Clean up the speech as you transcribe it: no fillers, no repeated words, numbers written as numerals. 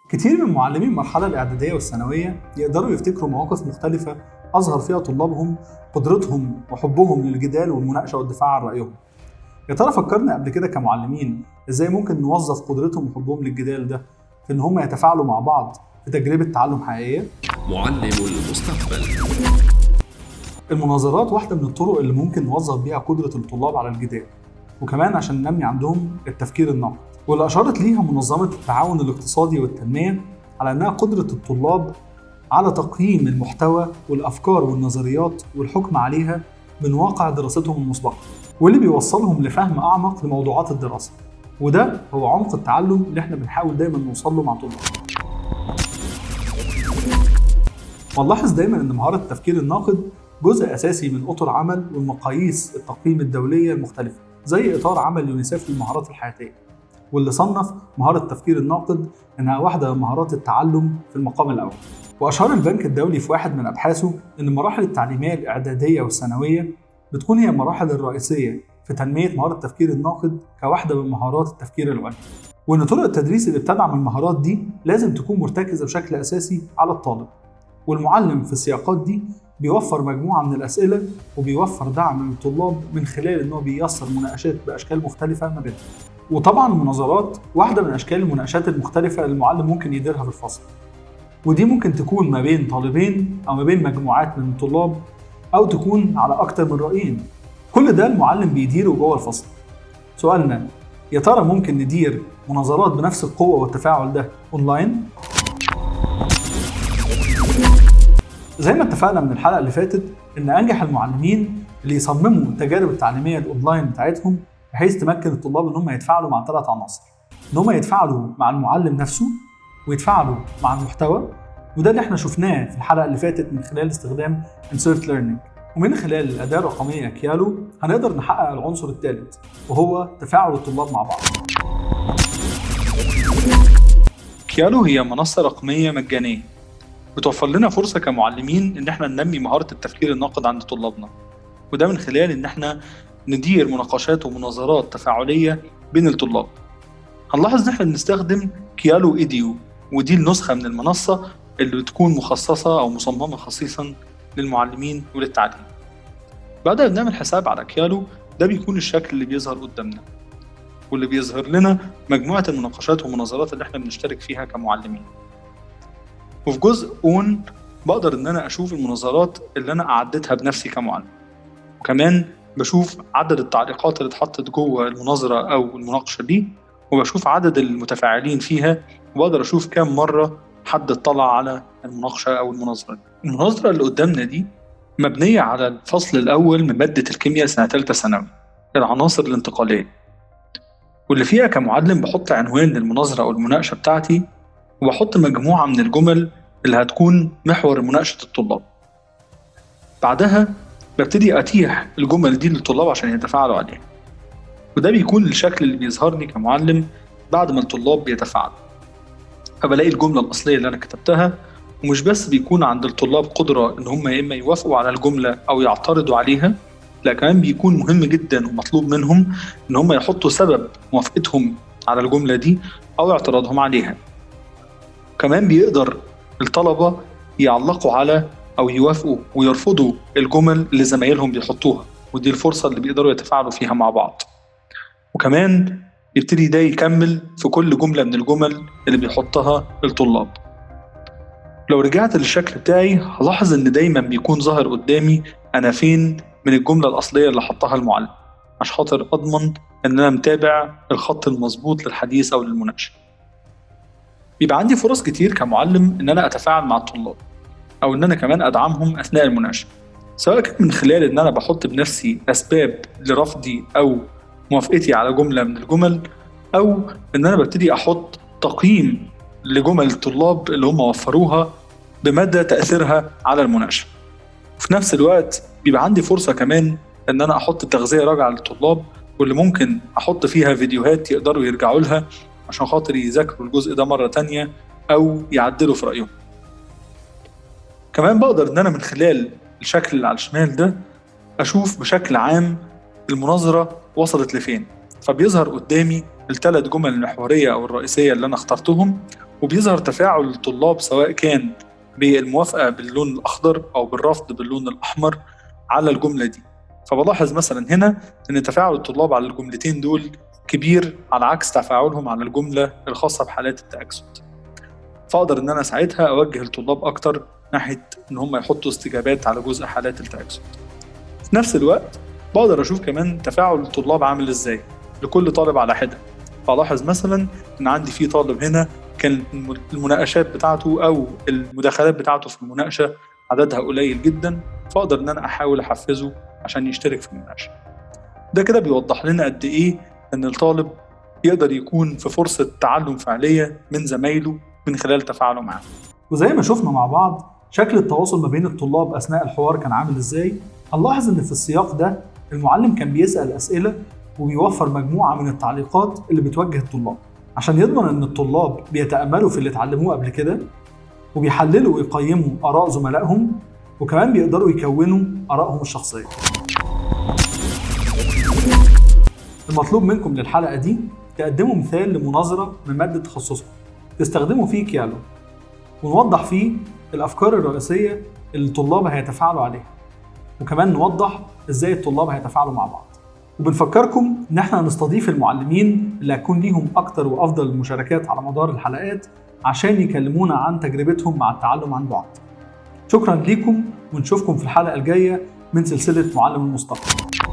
كتير من معلمين المرحلة الإعدادية والثانوية يقدروا يفتكروا مواقف مختلفة أظهر فيها طلابهم قدرتهم وحبهم للجدال والمناقشة والدفاع عن رأيهم. يا ترى فكرنا قبل كده كمعلمين إزاي ممكن نوظف قدرتهم وحبهم للجدال ده في إن هم يتفاعلوا مع بعض في تجربة تعلم حقيقية؟ معلم المستقبل. المناظرات واحدة من الطرق اللي ممكن نوظف بيها قدرة الطلاب على الجدال، وكمان عشان ننمي عندهم التفكير النقدي، واللي أشارت ليها منظمة التعاون الاقتصادي والتنمية على أنها قدرة الطلاب على تقييم المحتوى والأفكار والنظريات والحكم عليها من واقع دراستهم المسبقة، واللي بيوصلهم لفهم أعمق لموضوعات الدراسة. وده هو عمق التعلم اللي احنا بنحاول دايما نوصل له مع طلابنا. ونلاحظ دايما أن مهارة التفكير الناقد جزء أساسي من أطر عمل والمقاييس التقييم الدولية المختلفة، زي إطار عمل يونيسيف للمهارات الحياتية، واللي صنف مهارة التفكير الناقد إنها واحدة من مهارات التعلم في المقام الأول. وأشار البنك الدولي في واحد من أبحاثه إن المراحل التعليمية الإعدادية والثانوية بتكون هي المراحل الرئيسية في تنمية مهارة التفكير الناقد كواحدة من مهارات التفكير العلمي، وإن طرق التدريس اللي بتدعم المهارات دي لازم تكون مرتكزة بشكل أساسي على الطالب، والمعلم في السياقات دي بيوفر مجموعة من الأسئلة وبيوفر دعم للطلاب من خلال إنه بييسر مناقشات بأشكال مختلفة ما بينهم. وطبعا المناظرات واحدة من أشكال المناقشات المختلفة اللي المعلم ممكن يديرها في الفصل، ودي ممكن تكون ما بين طالبين أو ما بين مجموعات من الطلاب، أو تكون على أكتر من رأيين. كل ده المعلم بيديره جوه الفصل. سؤالنا، يا ترى ممكن ندير مناظرات بنفس القوة والتفاعل ده أونلاين؟ زي ما اتفقنا من الحلقة اللي فاتت إن أنجح المعلمين اللي يصمموا التجارب التعليمية الأونلاين بتاعتهم بحيث تمكن الطلاب إن هم يتفاعلوا مع 3 عناصر، إن هم يتفاعلوا مع المعلم نفسه، ويتفاعلوا مع المحتوى، وده اللي احنا شفناه في الحلقة اللي فاتت من خلال استخدام Insert Learning. ومن خلال الأداة الرقمية كيالو هنقدر نحقق العنصر الثالث، وهو تفاعل الطلاب مع بعض. كيالو هي منصة رقمية مجانية بتوفر لنا فرصة كمعلمين إن احنا ننمي مهارة التفكير الناقد عند طلابنا، وده من خلال إن احنا ندير مناقشات ومناظرات تفاعلية بين الطلاب. هنلاحظ إن احنا بنستخدم كيالو إيديو، ودي النسخة من المنصة اللي بتكون مخصصة أو مصممة خصيصا للمعلمين وللتعليم. بعد ما بنعمل حساب على كيالو، ده بيكون الشكل اللي بيظهر قدامنا، واللي بيظهر لنا مجموعة المناقشات والمناظرات اللي احنا بنشترك فيها كمعلمين. وفي جزء اون بقدر ان انا اشوف المناظرات اللي انا اعدتها بنفسي كمعلم، وكمان بشوف عدد التعليقات اللي اتحطت جوه المناظرة او المناقشة دي، وبشوف عدد المتفاعلين فيها، وبقدر اشوف كام مرة حد اطلع على المناقشة او المناظرة. المناظرة اللي قدامنا دي مبنية على الفصل الاول من مادة الكيمياء سنة 3 ثانوي، العناصر الانتقالية، واللي فيها كمعلم بحط عنوان للمناظرة او المناقشة بتاعتي، وبحط مجموعة من الجمل اللي هتكون محور مناقشة الطلاب. بعدها ببتدي أتيح الجمل دي للطلاب عشان يتفاعلوا عليها، وده بيكون الشكل اللي بيظهر لي كمعلم بعد ما الطلاب بيتفاعلوا. فبلاقي الجملة الأصلية اللي أنا كتبتها، ومش بس بيكون عند الطلاب قدرة إن هم يا إما يوافقوا على الجملة أو يعترضوا عليها، لا كمان بيكون مهم جدا ومطلوب منهم إن هم يحطوا سبب موافقتهم على الجملة دي أو اعتراضهم عليها. كمان بيقدر الطلبة يعلقوا على أو يوافقوا ويرفضوا الجمل اللي زمايلهم بيحطوها، ودي الفرصة اللي بيقدروا يتفاعلوا فيها مع بعض. وكمان يبتدي ده يكمل في كل جملة من الجمل اللي بيحطها الطلاب. لو رجعت للشكل بتاعي هلاحظ إن دايما بيكون ظاهر قدامي أنا فين من الجملة الأصلية اللي حطها المعلم، عشان خاطر أضمن إن أنا متابع الخط المظبوط للحديث أو للمناقشة. بيبقى عندي فرص كتير كمعلم إن أنا أتفاعل مع الطلاب، أو إن أنا كمان أدعمهم أثناء المناقشة، سواء كان من خلال إن أنا بحط بنفسي أسباب لرفضي أو موافقتي على جملة من الجمل، أو إن أنا ببتدي أحط تقييم لجمل الطلاب اللي هم وفروها بمدى تأثيرها على المناقشة. وفي نفس الوقت بيبقى عندي فرصة كمان إن أنا أحط تغذية راجعة للطلاب، واللي ممكن أحط فيها فيديوهات يقدروا يرجعوا لها عشان خاطر يذاكروا الجزء ده مرة تانية أو يعدلوا في رأيهم. كمان بقدر إن أنا من خلال الشكل اللي على الشمال ده أشوف بشكل عام المناظرة وصلت لفين، فبيظهر قدامي ال3 جمل المحورية أو الرئيسية اللي أنا اخترتهم، وبيظهر تفاعل الطلاب سواء كان بالموافقة باللون الأخضر أو بالرفض باللون الأحمر على الجملة دي. فبلاحظ مثلا هنا إن تفاعل الطلاب على الجملتين دول كبير على عكس تفاعلهم على الجملة الخاصة بحالات التأكسد. فأقدر إن أنا ساعتها أوجه الطلاب أكتر ناحية إن هم يحطوا استجابات على جزء حالات التأكسد. في نفس الوقت بقدر أشوف كمان تفاعل الطلاب عامل إزاي لكل طالب على حدة. فألاحظ مثلا إن عندي في طالب هنا كان المناقشات بتاعته أو المداخلات بتاعته في المناقشة عددها قليل جدا، فأقدر إن أنا أحاول أحفزه عشان يشترك في المناقشة. ده كده بيوضح لنا قد إيه إن الطالب يقدر يكون في فرصة تعلم فعلية من زمايله من خلال تفاعله معاه. وزي ما شفنا مع بعض شكل التواصل ما بين الطلاب أثناء الحوار كان عامل إزاي، هنلاحظ إن في السياق ده المعلم كان بيسأل أسئلة وبيوفر مجموعة من التعليقات اللي بتوجه الطلاب عشان يضمن إن الطلاب بيتأملوا في اللي اتعلموه قبل كده وبيحللوا ويقيموا آراء زملائهم، وكمان بيقدروا يكونوا آرائهم الشخصية. المطلوب منكم للحلقة دي تقدموا مثال لمناظرة من مادة تخصصكم تستخدموا فيه كيالو، ونوضح فيه الأفكار الرئيسية اللي الطلاب هيتفاعلوا عليها، وكمان نوضح إزاي الطلاب هيتفاعلوا مع بعض. وبنفكركم إن احنا هنستضيف المعلمين اللي هيكون ليهم أكتر وأفضل المشاركات على مدار الحلقات عشان يكلمونا عن تجربتهم مع التعلم عن بعد. شكرا ليكم ونشوفكم في الحلقة الجاية من سلسلة معلم المستقبل.